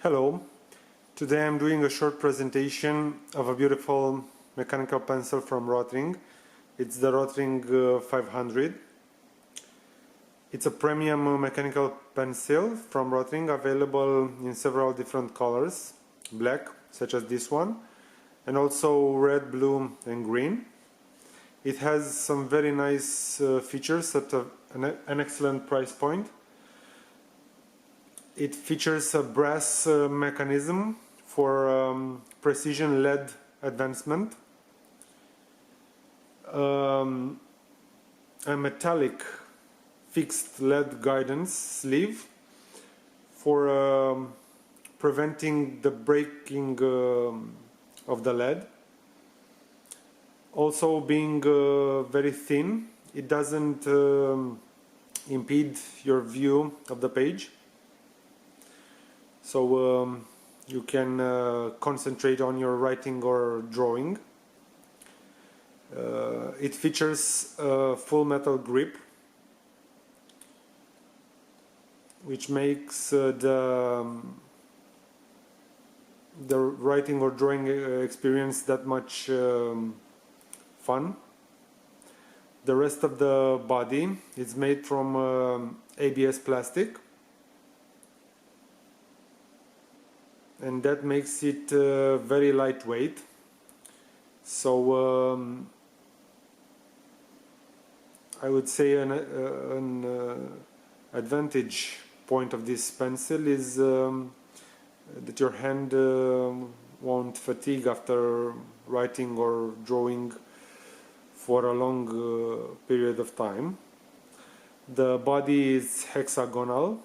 Hello, today I'm doing a short presentation of a beautiful mechanical pencil from Rotring. It's the Rotring 500. It's a premium mechanical pencil from Rotring, available in several different colors, black, such as this one, and also red, blue and green. It has some very nice features at an excellent price point. It features a brass mechanism for precision lead advancement, a metallic fixed lead guidance sleeve for preventing the breaking of the lead. Also, being very thin, it doesn't impede your view of the page. So you can concentrate on your writing or drawing. It features a full metal grip, which makes the writing or drawing experience that much fun. The rest of the body is made from ABS plastic, and that makes it very lightweight. So I would say an advantage point of this pencil is that your hand won't fatigue after writing or drawing for a long period of time. The body is hexagonal,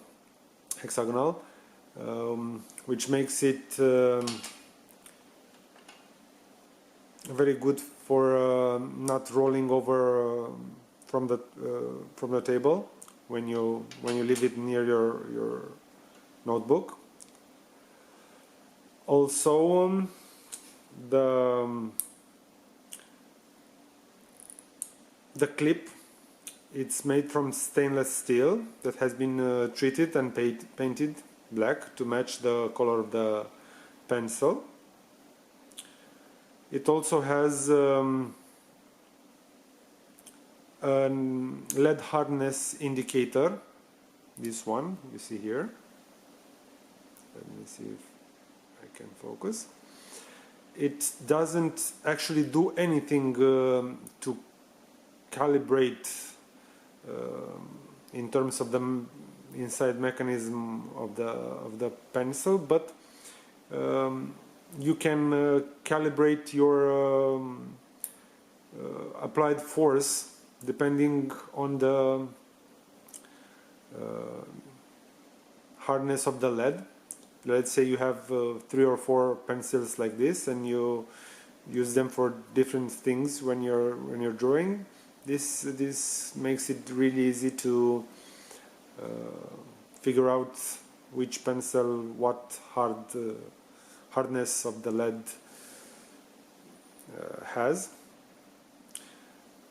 which makes it very good for not rolling over from the table when you leave it near your notebook. Also, the clip, it's made from stainless steel that has been treated and painted black to match the color of the pencil. It also has a lead hardness indicator, this one you see here. Let me see if I can focus. It doesn't actually do anything to calibrate in terms of the inside mechanism of the pencil, but you can calibrate your applied force depending on the hardness of the lead. Let's say you have 3 or 4 pencils like this, and you use them for different things when you're drawing. This makes it really easy to figure out which pencil, what hardness of the lead has.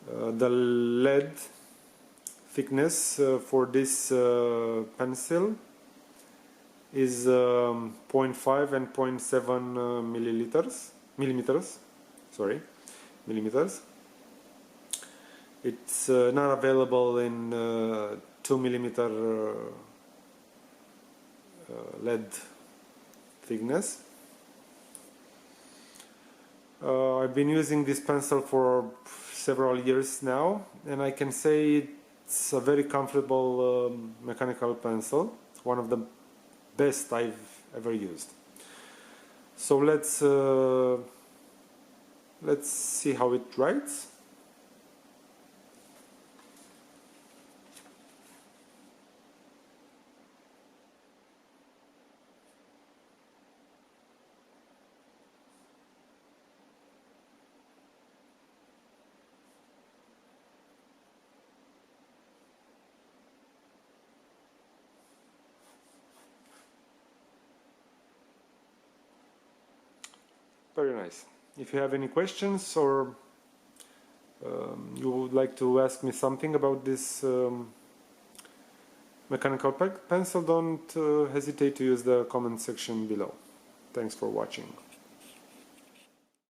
The lead thickness for this pencil is 0.5 and 0.7 millimeters. It's not available in 2 millimeter lead thickness. I've been using this pencil for several years now, and I can say it's a very comfortable mechanical pencil, one of the best I've ever used. So let's see how it writes. Very nice. If you have any questions or you would like to ask me something about this mechanical pencil, don't hesitate to use the comment section below. Thanks for watching.